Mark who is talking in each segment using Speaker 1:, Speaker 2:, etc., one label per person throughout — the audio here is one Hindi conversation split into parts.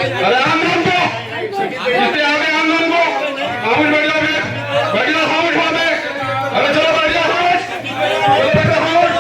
Speaker 1: अरे आंदोलन को जितने आगे आंदोलन को खामोश बैठ जाओ, खामोश वहां पे। अरे चलो बैठ जाओ खामोश, चलो बैठ जाओ खामोश।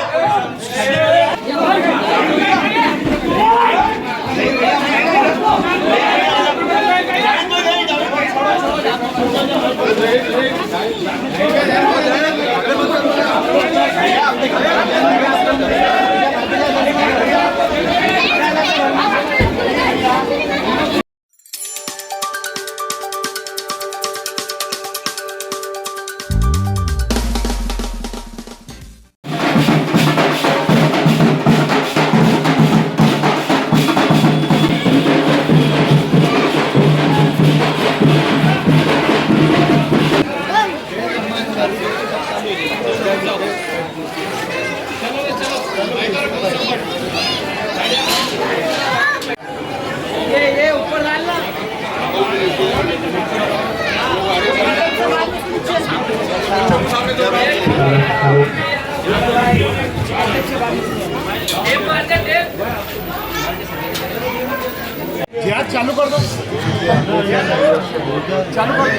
Speaker 2: ये ऊपर डालना। चालू कर दो, चालू कर दो।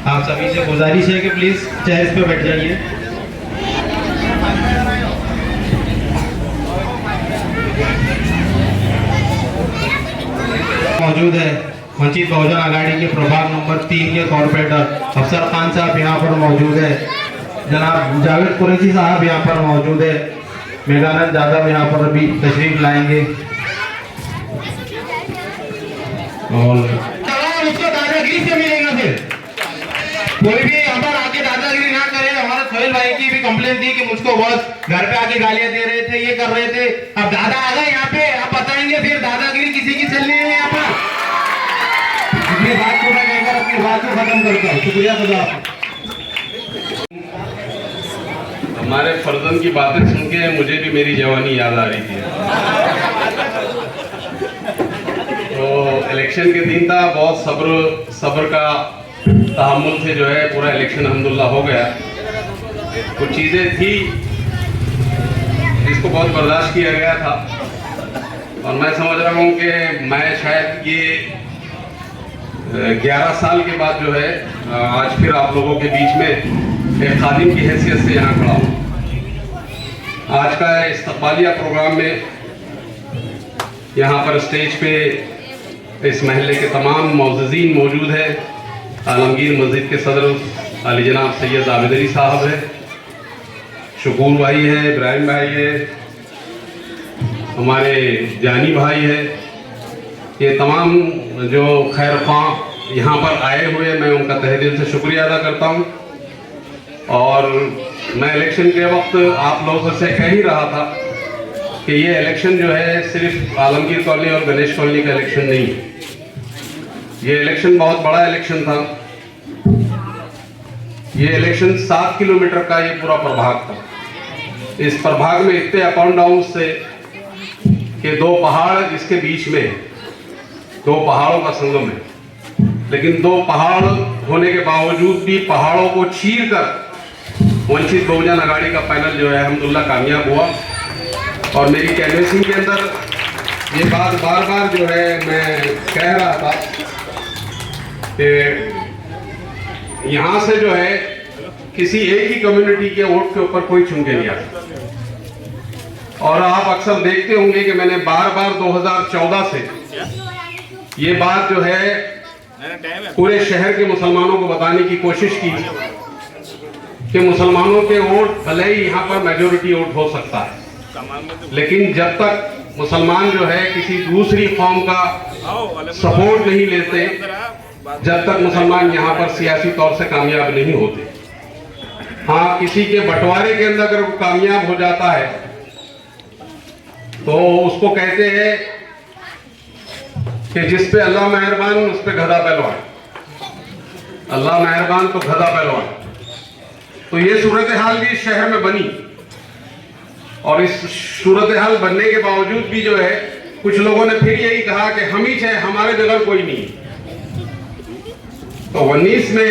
Speaker 3: आप सभी से गुजारिश है कि प्लीज चेयर्स पे बैठ जाइए। मौजूद है वंचित बहुजन आघाड़ी के प्रभाग नंबर 3 के कॉर्पोरेटर अफसर खान साहब यहाँ पर मौजूद है। जनाब जावेद कुरैशी साहब यहाँ पर मौजूद है। मेघानंद यादव यहाँ पर अभी तशरीफ लाएंगे। और उसको दादागिरी से मिलेगा। फिर कोई भी यहाँ पर आके दादागिरी ना करे। हमारे सोहेल भाई की भी कंप्लेंट थी कि मुझको बहुत घर पे आके गालियां दे रहे थे, ये कर रहे थे। अब दादा आ गए यहाँ पे, आप बताएंगे फिर दादागिरी किसी की चलनी है यहाँ पर। अपनी बात को मैं कहकर अपनी बात को खत्म करता हूँ। शुक्रिया खुदा।
Speaker 1: हमारे फर्जन की बातें सुन के मुझे भी मेरी जवानी याद आ रही थी। तो इलेक्शन के दिन था, बहुत सब्र का तहम्मुल से जो है पूरा इलेक्शन अल्हम्दुलिल्लाह हो गया। कुछ चीज़ें थी जिसको बहुत बर्दाश्त किया गया था, और मैं समझ रहा हूँ कि मैं शायद ये 11 साल के बाद जो है आज फिर आप लोगों के बीच में एक खादिम की हैसियत से यहाँ खड़ा हूँ। आज का इस्तकबालिया प्रोग्राम में यहाँ पर स्टेज पे इस महल्ले के तमाम मौजूदीन मौजूद है। आलमगीर मस्जिद के सदर अली जनाब सैयद आबिद अली साहब है, शकूर भाई है, इब्राहिम भाई है, हमारे जानी भाई है। ये तमाम जो खैर ख्वाह यहाँ पर आए हुए, मैं उनका तहे दिल से शुक्रिया अदा करता हूँ। और मैं इलेक्शन के वक्त आप लोगों से कह ही रहा था कि ये इलेक्शन जो है सिर्फ आलमगीर कॉलोनी और गणेश कॉलोनी का इलेक्शन नहीं है। ये इलेक्शन बहुत बड़ा इलेक्शन था। ये इलेक्शन 7 किलोमीटर का ये पूरा प्रभाग था। इस प्रभाग में इतने अप एंड डाउन से कि 2 पहाड़ इसके बीच में, 2 पहाड़ों का संगम है, लेकिन 2 पहाड़ होने के बावजूद भी पहाड़ों को चीर कर वंचित बहुजन आघाड़ी का पैनल जो है अल्हम्दुलिल्लाह कामयाब हुआ। और मेरी कैनवेसिंग के अंदर ये बात बार बार जो है मैं कह रहा था कि यहाँ से जो है किसी एक ही कम्युनिटी के वोट के ऊपर कोई चुन के नहीं आता। और आप अक्सर देखते होंगे कि मैंने बार बार 2014 से ये बात जो है पूरे शहर के मुसलमानों को बताने की कोशिश की कि मुसलमानों के वोट भले ही यहाँ पर मेजोरिटी वोट हो सकता है, लेकिन जब तक मुसलमान जो है किसी दूसरी कौम का सपोर्ट नहीं लेते, जब तक मुसलमान यहाँ पर सियासी तौर से कामयाब नहीं होते। हाँ, किसी के बंटवारे के अंदर अगर वो कामयाब हो जाता है तो उसको कहते हैं कि जिस पे अल्लाह मेहरबान उस पे गधा पहलवान, अल्लाह मेहरबान तो गधा पहलवान। तो ये सूरत हाल भी इस शहर में बनी, और इस सूरत हाल बनने के बावजूद भी जो है कुछ लोगों ने फिर यही कहा कि हम ही है, हमारे बगैर कोई नहीं। तो 19 में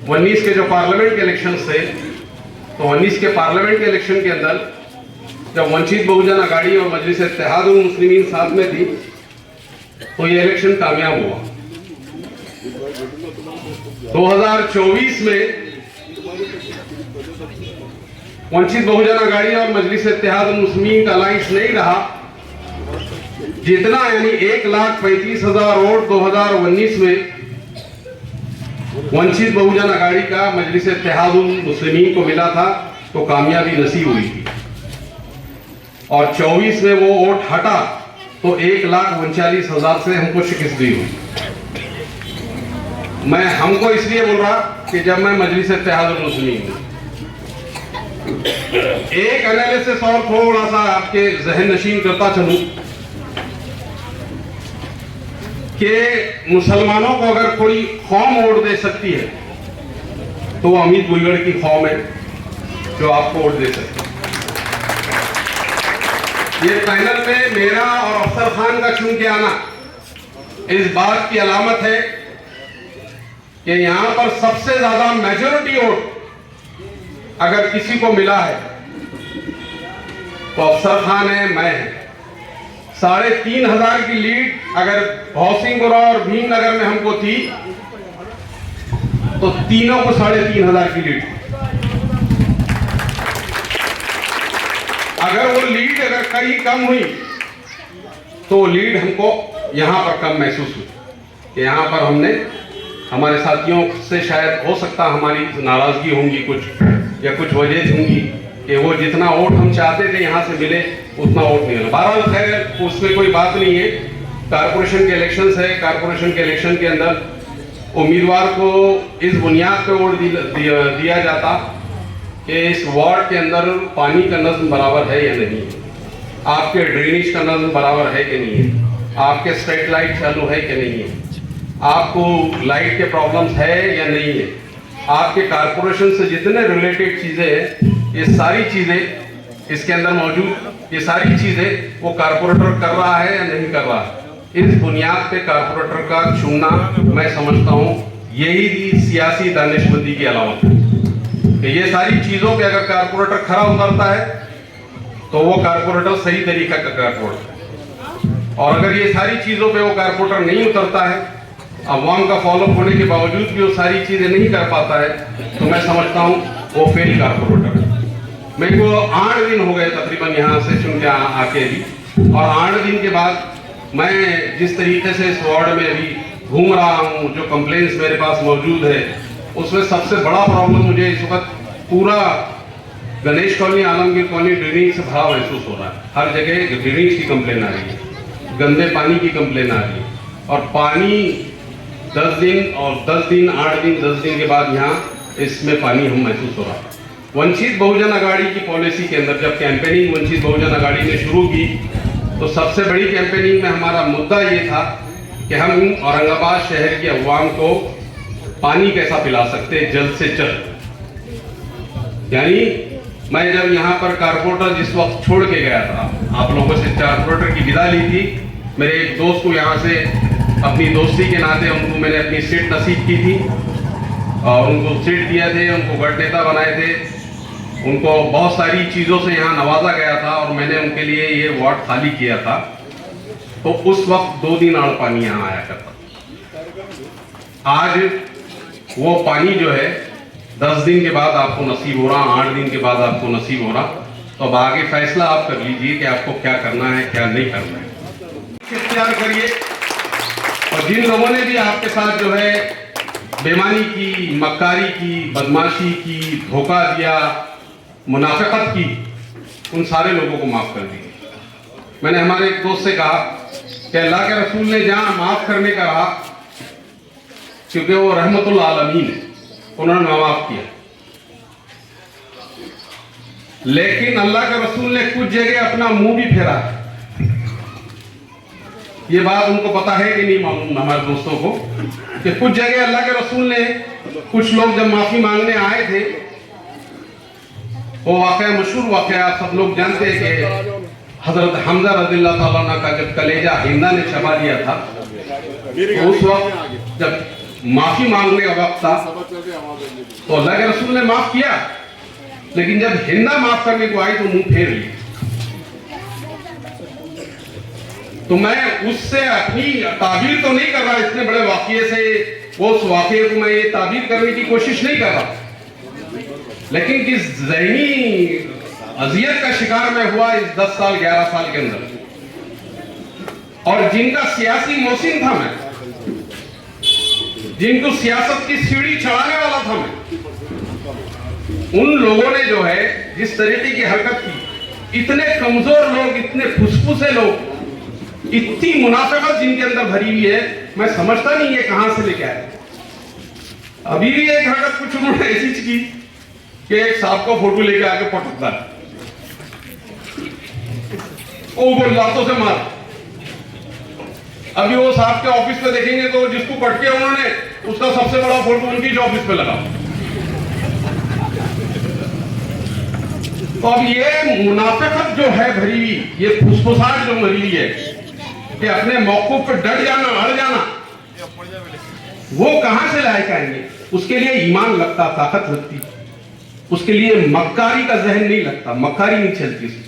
Speaker 1: 19 के जो पार्लियामेंट के इलेक्शन थे, तो 19 के पार्लियामेंट के इलेक्शन के अंदर जब वंचित बहुजन आघाड़ी और मजलिस इत्तेहादुल मुस्लिमीन साथ में थी, तो ये इलेक्शन कामयाब हुआ। 2024 में वंचित बहुजन आघाड़ी और मजलिस इत्तेहादुल मुस्लिमीन का अलायंस नहीं रहा, जितना यानी 1,35,000 वोट 2019 में वंचित बहुजन आघाड़ी का मजलिस इत्तेहादुल मुस्लिमीन को मिला था, तो कामयाबी नसीब हुई थी। और 24 में वो वोट हटा तो 1,39,000 से हमको शिकस्त दी हुई। मैं हमको इसलिए बोल रहा कि जब मैं मजलिस इत्तेहादुल मुस्लिमीन हूं, एक एनालिसिस और थोड़ा सा आपके जहन नशीन करता चलूं कि मुसलमानों को अगर कोई कौम वोट दे सकती है तो वो अमित गुलगढ़ की कौम है जो आपको वोट दे सकती है। ये पैनल में मेरा और अफसर खान का चुन के आना इस बात की अलामत है कि यहां पर सबसे ज्यादा मेजॉरिटी वोट अगर किसी को मिला है तो अफसर खान है, मैं है। 3,500 की लीड अगर भौसिंगपुरा और भीमनगर में हमको थी, तो तीनों को 3,500 की लीड। अगर वो लीड अगर कहीं कम हुई तो लीड हमको यहां पर कम महसूस हुई। यहां पर हमने हमारे साथियों से शायद हो सकता हमारी नाराजगी होंगी कुछ या कुछ वजह होंगी कि वो जितना वोट हम चाहते थे यहां से मिले उतना वोट नहीं मिला। बहरहाल खैर उसमें कोई बात नहीं है। कारपोरेशन के इलेक्शन है, कारपोरेशन के इलेक्शन के अंदर उम्मीदवार को इस बुनियाद पे वोट दिया जाता कि इस वार्ड के अंदर पानी का नज़्म बराबर है या नहीं है, आपके ड्रेनेज का नज़्म बराबर है कि नहीं है, आपके स्ट्रीट लाइट चालू है कि नहीं है, आपको लाइट के प्रॉब्लम्स है या नहीं है, आपके कारपोरेशन से जितने रिलेटेड चीज़ें हैं ये सारी चीज़ें इसके अंदर मौजूद, ये सारी चीज़ें वो कारपोरेटर कर रहा है या नहीं कर रहा है। इस बुनियाद पे कारपोरेटर का चुनना मैं समझता हूँ यही सियासी दानिशमंदी की अलामत है कि ये सारी चीज़ों पे अगर कारपोरेटर खरा उतरता है तो वो कारपोरेटर सही तरीका का कारपोरेटर है, और अगर ये सारी चीज़ों पे वो कारपोरेटर नहीं उतरता है, अवाम का फॉलोअप होने के बावजूद भी वो सारी चीज़ें नहीं कर पाता है, तो मैं समझता हूँ वो फेल कारपोरेटर है। मेरे को 8 दिन हो गए तकरीबन यहाँ से चुन के आके भी, और 8 दिन के बाद मैं जिस तरीके से इस वार्ड में अभी घूम रहा हूँ, जो कंप्लेंट्स मेरे पास मौजूद है, उसमें सबसे बड़ा प्रॉब्लम मुझे इस वक्त पूरा Ganesh colony, Alamgir colony drainage से भरा महसूस हो रहा है। हर जगह ड्रेनेज की कंप्लेन आ रही है, गंदे पानी की कंप्लेन आ रही है, और पानी 10 दिन और 10 दिन 8 दिन 10 दिन के बाद यहाँ इसमें पानी हम महसूस हो रहा है। वंचित बहुजन आघाड़ी की पॉलिसी के अंदर जब कैंपेनिंग वंचित बहुजन आघाड़ी ने शुरू की, तो सबसे बड़ी कैंपेनिंग में हमारा मुद्दा ये था कि हम औरंगाबाद शहर की अवाम को पानी कैसा पिला सकते हैं जल्द से जल्द। यानी मैं जब यहाँ पर कारपोरेटर जिस वक्त छोड़ के गया था, आप लोगों से कारपोरेटर की विदा ली थी, मेरे एक दोस्त को यहाँ से अपनी दोस्ती के नाते उनको मैंने अपनी सीट नसीब की थी और उनको सीट दिया थे, उनको गढ़ नेता बनाए थे, उनको बहुत सारी चीज़ों से यहाँ नवाजा गया था और मैंने उनके लिए ये वार्ड खाली किया था। तो उस वक्त 2 दिन आड़ पानी यहाँ आया करता। आज वो पानी जो है 10 दिन के बाद आपको नसीब हो रहा, 8 दिन के बाद आपको नसीब हो रहा। तो अब आगे फैसला आप कर लीजिए कि आपको क्या करना है क्या नहीं करना है, इख्तियार करिए। और जिन लोगों ने भी आपके साथ जो है बेईमानी की, मक्कारी की, बदमाशी की, धोखा दिया, मुनाफिकत की, उन सारे लोगों को माफ कर दीजिए। मैंने हमारे एक दोस्त से कहा कि अल्लाह के रसूल ने जहां माफ करने का कहा, क्योंकि वो रहमतुल आलमीन है, उन्होंने माफ किया, लेकिन अल्लाह के रसूल ने कुछ जगह अपना मुंह भी फेरा। ये बात उनको पता है कि नहीं मालूम हमारे दोस्तों को, कि कुछ जगह अल्लाह के रसूल ने, कुछ लोग जब माफी मांगने आए थे, वो वाकया मशहूर वाकया आप सब लोग जानते हैं कि हजरत हमजा रज़ियल्लाहु ताला अन्हु का जब कलेजा हिंदा ने छपा दिया था, तो उस वक्त जब माफी मांगने का वक्त था तो अल्लाह के रसूल ने माफ किया, लेकिन जब हिंदा माफ करने को आई तो मुंह फेर लिया। तो मैं उससे अपनी ताबीर तो नहीं कर रहा, इतने बड़े वाकये से उस वाकये को मैं ये ताबीर करने की कोशिश नहीं कर रहा, लेकिन किस ज़हनी अजियत का शिकार मैं हुआ इस 10 साल 11 साल के अंदर, और जिनका सियासी मोहसिन था मैं, जिनको सियासत की सीढ़ी चढ़ाने वाला था मैं, उन लोगों ने जो है जिस तरीके की हरकत की, इतने कमजोर लोग, इतने फुसफुसे लोग, इतनी मुनाफिकत जिनके अंदर भरी हुई है, मैं समझता नहीं ये कहां से लेके आए। अभी भी एक हरकत कुछ उन्होंने ऐसी की कि एक साहब का फोटो लेके आके पटकता है, वो लातों से मार। अभी वो साहब के ऑफिस पे देखेंगे तो जिसको पटके उन्होंने, उसका सबसे बड़ा फोटो उनकी ऑफिस पे लगा। तो अब ये मुनाफिकत जो है भरी हुई, ये फुसफुसाहट जो भरी हुई है कि अपने मौक़िफ़ पे डट जाना, अड़ जाना, वो कहां से लायक आएंगे? उसके लिए ईमान लगता, ताकत लगती, उसके लिए मक्कारी का जहन नहीं लगता, मक्कारी नहीं चलती उसकी।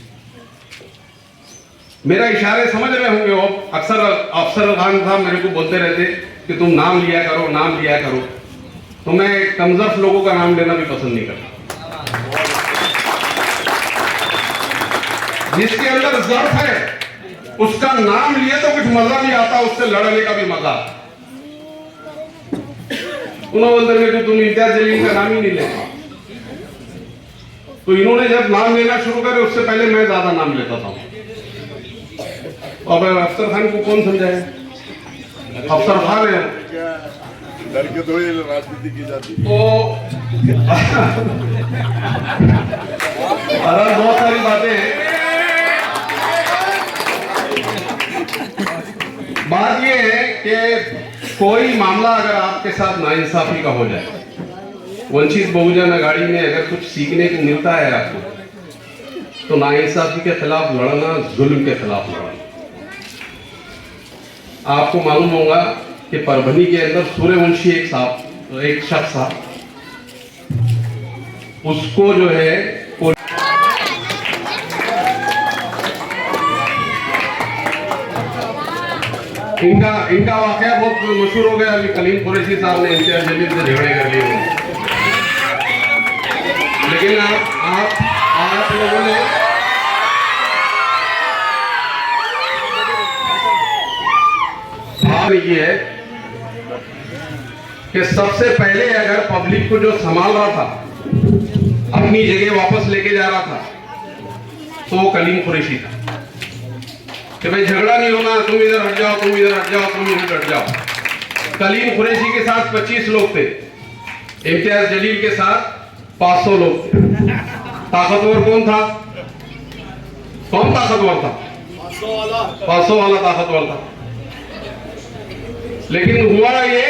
Speaker 1: मेरा इशारे समझ रहे होंगे वो, अक्सर अफसर खान साहब मेरे को बोलते रहते कि तुम नाम लिया करो, नाम लिया करो, तो मैं कमजोर लोगों का नाम लेना भी पसंद नहीं करता। जिसके अंदर ज़र्फ है उसका नाम लिए तो कुछ मजा भी आता, उससे लड़ने का भी मजा। उन्होंने बोलते कि तुम इम्तियाज जलील का नाम ही नहीं लेते, तो इन्होंने जब नाम लेना शुरू करे उससे पहले मैं ज्यादा नाम लेता था। अब अफसर खान को कौन समझाए? अफसर खान है,
Speaker 4: लड़के थोड़ी राजनीति की जाती
Speaker 1: तो बहुत सारी बातें हैं। बात ये है कि कोई मामला अगर आपके साथ नाइंसाफी का हो जाए, वंचित बहुजन अघाड़ी में अगर कुछ सीखने को मिलता है आपको, तो नाइंसाफी के खिलाफ लड़ना, जुल्म के खिलाफ लड़ना। आपको मालूम होगा कि परभनी के अंदर सूर्यवंशी एक शख्स था, उसको जो है इनका वाकया बहुत मशहूर हो गया। अभी कलीम कुरैशी साहब ने इम्तियाज जलील से झगड़े कर लिए, लेकिन आप लोगों ने ये है कि सबसे पहले अगर पब्लिक को जो संभाल रहा था, अपनी जगह वापस लेके जा रहा था, तो वो कलीम कुरैशी था कि भाई झगड़ा नहीं होना, तुम इधर हट जाओ, तुम इधर हट जाओ, तुम इधर हट जाओ। कलीम कुरैशी के साथ 25 लोग थे, इम्तियाज जलील के साथ 500 लोग थे। ताकतवर कौन था? कौन ताकतवर था? 500 वाला ताकतवर था। लेकिन हुआ ये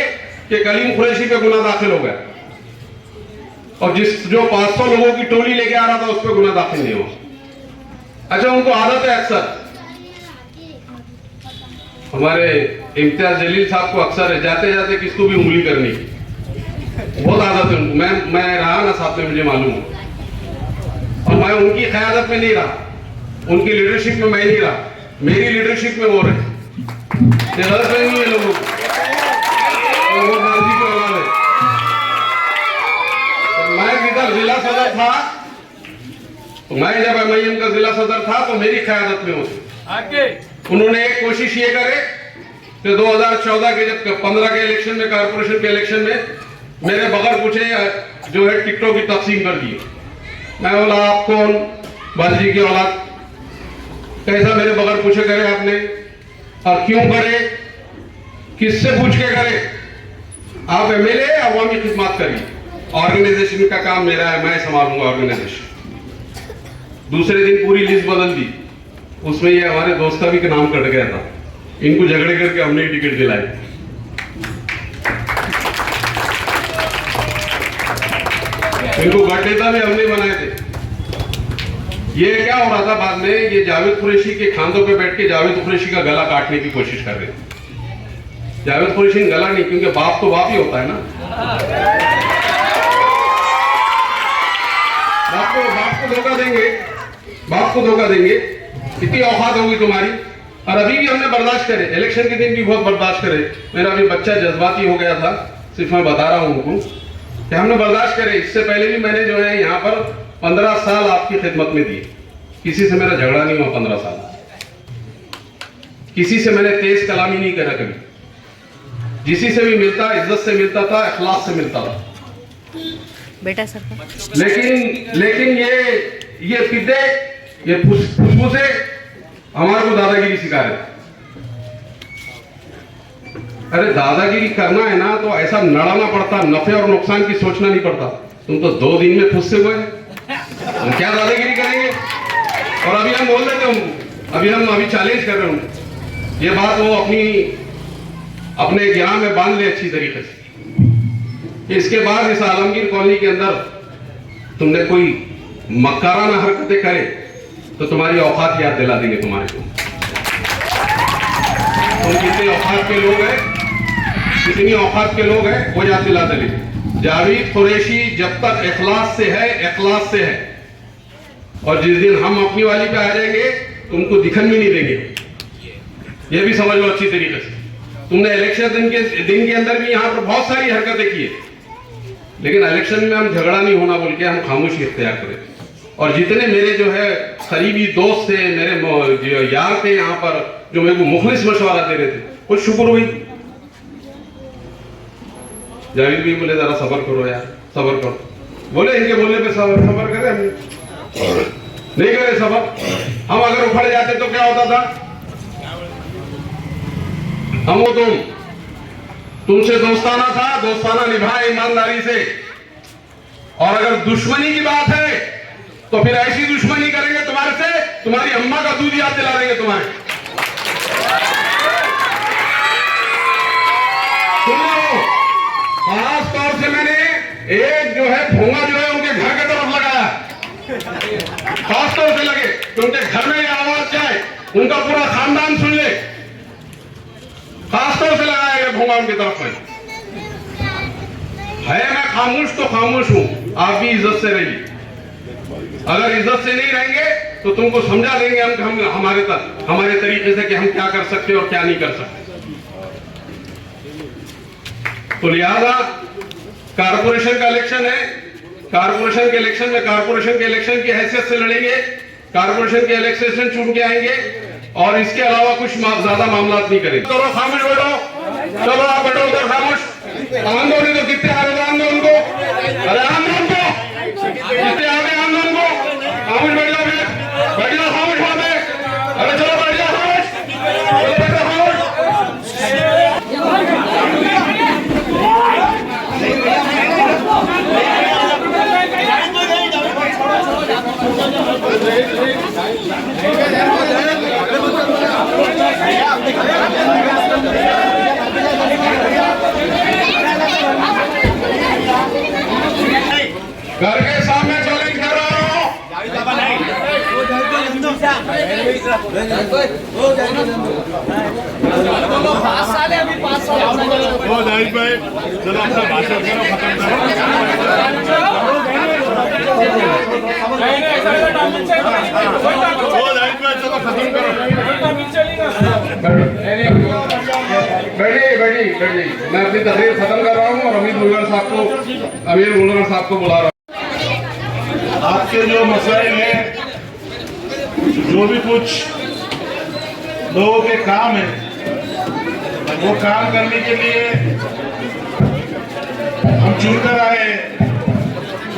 Speaker 1: कि कलीम कुरैशी पे गुनाह दाखिल हो गया, और जो 500 लोगों की टोली लेके आ रहा था उस पर गुनाह दाखिल नहीं हुआ। अच्छा, उनको आदत है अक्सर, हमारे इम्तियाज जलील साहब को अक्सर है जाते जाते किसको भी उंगली करनी, बहुत आदत है उनको। मैं रहा ना साथ में, मुझे मालूम है, और मैं उनकी क़यादत में नहीं रहा, उनकी लीडरशिप में मैं नहीं रहा, मेरी लीडरशिप में वो रहे। गलत नहीं है लोगों को, वो गांधी की औलाद है। मैं जिधर जिला सदर था, तो मैं जब एमआईएम का जिला सदर था तो मेरी क़यादत में होती। उन्होंने एक कोशिश ये करे कि 2014 के जब 15 के इलेक्शन में, कारपोरेशन के इलेक्शन में, मेरे बगैर पूछे जो है टिकटों की तकसीम कर दी। मैं बोला आप कौन? बाजी की औलाद। कैसा मेरे बगैर पूछे करे आपने, और क्यों करे, किससे पूछ के करे? आप एमएलए अवामी खिदमत करिए, ऑर्गेनाइजेशन का काम मेरा है, मैं संभालूंगा ऑर्गेनाइजेशन। दूसरे दिन पूरी लिस्ट बदल दी, उसमें ये हमारे दोस्त का भी नाम कट गया था। इनको झगड़े करके हमने ही टिकट दिलाए। इनको गढ़ नेता भी हमने बनाए थे। ये क्या हो रहा था बाद में, ये जावेद कुरैशी के खांधों पे बैठ के जावेद कुरैशी का गला काटने की कोशिश कर रहे थे। जावेद कुरैशी ने गला नहीं, क्योंकि बाप तो बाप ही होता है ना। बाप को धोखा देंगे, बाप को धोखा देंगे, इतनी औकात होगी तुम्हारी। और अभी भी हमने बर्दाश्त करे, इलेक्शन के दिन भी बहुत बर्दाश्त करे। मेरा अभी बच्चा जज्बाती हो गया था, सिर्फ मैं बता रहा हूं उनको कि हमने बर्दाश्त करे। इससे पहले भी मैंने जो है यहाँ पर 15 साल आपकी खिदमत में दिए, किसी से मेरा झगड़ा नहीं हुआ 15 साल, किसी से मैंने तेज कलामी नहीं करा कभी, जिसी से भी मिलता इज्जत से मिलता था, इखलास से मिलता था।
Speaker 5: बेटा सर,
Speaker 1: लेकिन ये पिद्दे, ये खुशबू से हमारे को दादागिरी सिखा रहे। अरे दादागिरी करना है ना तो ऐसा लड़ाना पड़ता, नफे और नुकसान की सोचना नहीं पड़ता। तुम तो 2 दिन में खुश से हुए, हम क्या दादागिरी करेंगे। और अभी हम बोल रहे थे, अभी चैलेंज कर रहे हैं, ये बात वो अपने ज्ञान में बांध ले अच्छी तरीके से। इसके बाद इस आलमगीर कॉलोनी के अंदर तुमने कोई मक्काराना हरकतें करे तो तुम्हारी औकात याद दिला देंगे तुम्हारे को। तुम कितने औकात के लोग हैं, कितनी औकात के लोग हैं वो याद दिला देंगे। जावेद कुरैशी जब तक इखलास से है, इखलास से है, और जिस दिन हम अपनी वाली पे आ जाएंगे तुमको दिखन भी नहीं देंगे। ये भी समझ लो अच्छी तरीके से। तुमने इलेक्शन दिन के अंदर भी यहाँ पर बहुत सारी हरकतें की है, लेकिन इलेक्शन में हम झगड़ा नहीं होना बोल के हम खामोशी इख्तियार करें। और जितने मेरे जो है करीबी दोस्त थे, मेरे जो यार थे यहाँ पर, जो मेरे को मुखलिस मशवरा दे रहे थे, कुछ शुक्र हुई। जावेद भी बोले जरा सबर करो यार, सबर करो। बोले इनके बोलने पे सबर करे, हम नहीं करे सबर। हम अगर उखड़ जाते तो क्या होता था। हम वो तुमसे दोस्ताना था, दोस्ताना निभाए ईमानदारी से। और अगर दुश्मनी की बात है तो फिर ऐसी दुश्मनी करेंगे तुम्हारे से, तुम्हारी अम्मा का दूध याद दिला देंगे तुम्हारे। सुनो, खास तौर से मैंने एक जो है भोंगा जो है उनके घर के तरफ लगाया, खास तौर से लगे कि उनके घर में ये आवाज जाए, उनका पूरा खानदान सुन ले। खास तौर से लगाया गया भोंगा उनकी तरफ में है। मैं खामोश तो खामोश हूं, आप भी इज्जत से रहिए। अगर इज्जत से नहीं रहेंगे तो तुमको समझा देंगे हम हमारे तरीके से कि हम क्या कर सकते और क्या नहीं कर सकते। तो लिहाजा कारपोरेशन का इलेक्शन है, कारपोरेशन के इलेक्शन में कारपोरेशन के इलेक्शन की हैसियत से लड़ेंगे, कारपोरेशन के इलेक्शन चुन के आएंगे, और इसके अलावा कुछ ज्यादा मामला नहीं करेंगे। तो खामोश बैठो, चलो आप बैठो उधर खामोश। आंदोलन तो कितने आ रहे आंदोलन को, अरे आंदोलन को कितने आ रहे आंदोलन को, खामोश बैठ जाओ, बैठ जाओ खामोश वहां पे। अरे चलो बैठ जाओ खामोश, चलो बैठो खामोश। घर के सामने चैलेंज कर रहा हूं।
Speaker 4: जाहिद भाई चलो अपना भाषण करो, खत्म बैठी मैं अपनी तकरीर खत्म कर रहा हूँ और अमीर मुल्ला साहब को बुला रहा हूँ। आपके जो मसाइल हैं, जो भी कुछ लोगों के काम है, वो काम करने के लिए हम चुनकर आए।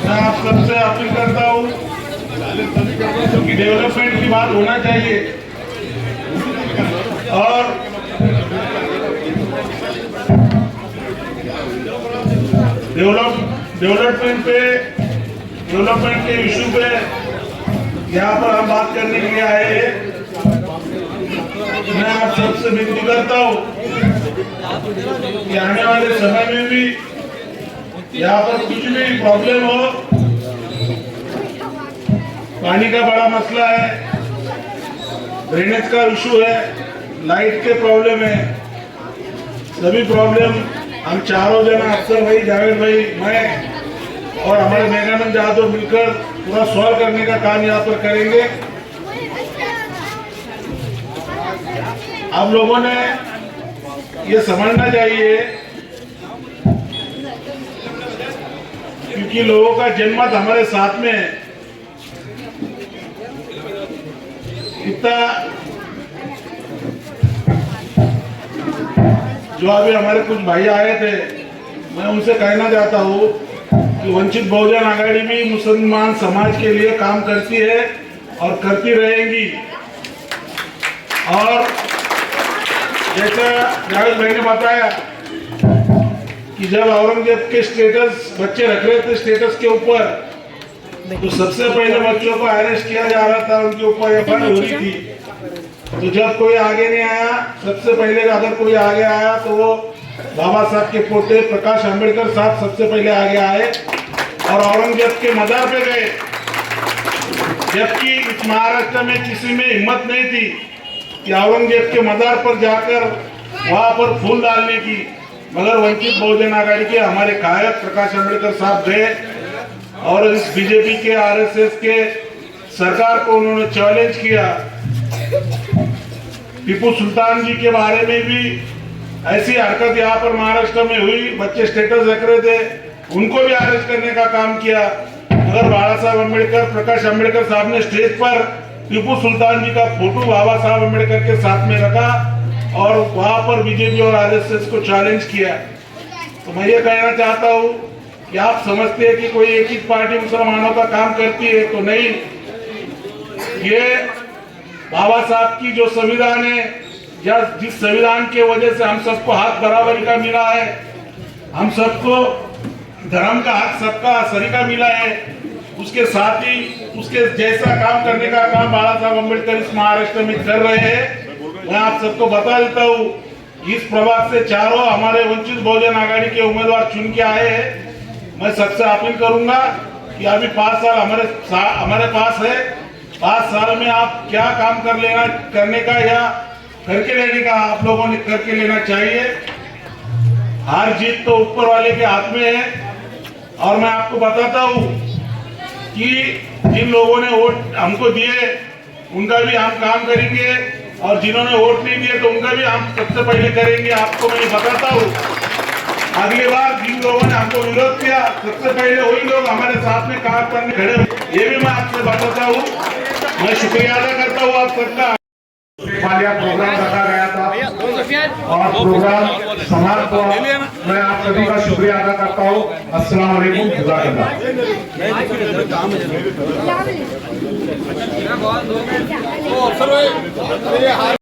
Speaker 4: मैं आप सबसे अपील करता हूँ कि डेवलपमेंट की बात होना चाहिए, और डेवलपमेंट के इशू पे यहाँ पर हम बात करने के लिए आए हैं। मैं आप सबसे विनती करता हूँ कि आने वाले समय में भी यहाँ पर कुछ भी प्रॉब्लम हो, पानी का बड़ा मसला है, ड्रेनेज का इशू है, लाइट के प्रॉब्लम है, सभी प्रॉब्लम हम चारों जना, अफसर भाई, जावेद भाई, मैं और हमारे मेघानंद यादव मिलकर पूरा सॉल्व करने का काम यहाँ पर करेंगे। आप लोगों ने ये समझना चाहिए क्योंकि लोगों का जनमत हमारे साथ में है। इतना जो अभी हमारे कुछ भाई आए थे, मैं उनसे कहना चाहता हूँ कि वंचित बहुजन आघाड़ी भी मुसलमान समाज के लिए काम करती है और करती रहेगी। और जैसा जावेद भाई ने बताया कि जब औरंगजेब के स्टेटस बच्चे रख रहे थे स्टेटस के ऊपर, तो सबसे पहले बच्चों को अरेस्ट किया जा रहा था, उनके ऊपर एफआईआर हो रही थी। तो जब कोई आगे नहीं आया, सबसे पहले अगर कोई आगे आया तो वो बाबा साहब के पोते प्रकाश आंबेडकर साहब सबसे पहले आगे आए और औरंगजेब के मजार पे गए। जबकि इस महाराष्ट्र में किसी में हिम्मत नहीं थी कि औरंगजेब के मजार पर जाकर वहां पर फूल डालने की, मगर वंचित बहुजन आघाड़ी के हमारे कायद प्रकाश आंबेडकर साहब गए और इस बीजेपी के आरएसएस के सरकार को उन्होंने चैलेंज किया। टीपू सुल्तान जी के बारे में भी ऐसी हरकत यहाँ पर महाराष्ट्र में हुई, बच्चे स्टेटस रख रहे थे, उनको भी अरेस्ट करने का काम किया। मगर बाबा साहब अम्बेडकर, प्रकाश आंबेडकर साहब ने स्टेज पर टीपू सुल्तान जी का फोटो बाबा साहब अम्बेडकर के साथ में रखा और वहां पर बीजेपी और आरएसएस को चैलेंज किया। तो मैं ये कहना चाहता हूँ कि आप समझते हैं कि कोई एक ही पार्टी मुसलमानों का काम करती है, तो नहीं। ये बाबा साहब की जो संविधान है, या जिस संविधान के वजह से हम सबको हक बराबरी का मिला है, हम सबको धर्म का हक सबका सरीका मिला है, उसके साथ ही उसके जैसा काम करने का काम बाबा साहब अम्बेडकर इस महाराष्ट्र में कर रहे हैं। मैं आप सबको बता देता हूँ, इस प्रभाग से चारों हमारे वंचित बहुजन आघाड़ी के उम्मीदवार चुन के आए हैं। मैं सबसे अपील करूंगा कि अभी 5 साल हमारे पास है, 5 साल में आप क्या काम करने का या करके लेने का आप लोगों ने करके लेना चाहिए। हार जीत तो ऊपर वाले के हाथ में है। और मैं आपको बताता हूँ कि जिन लोगों ने वोट हमको दिए उनका भी हम काम करेंगे, और जिन्होंने वोट नहीं दिए तो उनका भी हम सबसे पहले करेंगे। आपको मैं बताता हूँ, अगली बार जिन लोगों ने हमको विरोध किया, सबसे पहले वही लोग हमारे साथ में काम करने खड़े, ये भी मैं आपसे बताता हूँ। मैं शुक्रिया अदा करता हूँ आप सबका। प्रोग्राम रखा गया था और प्रोग्राम समाप्त हुआ। मैं आप सभी का शुक्रिया अदा करता हूँ। अस्सलाम वालेकुम, जज़ाकल्लाह।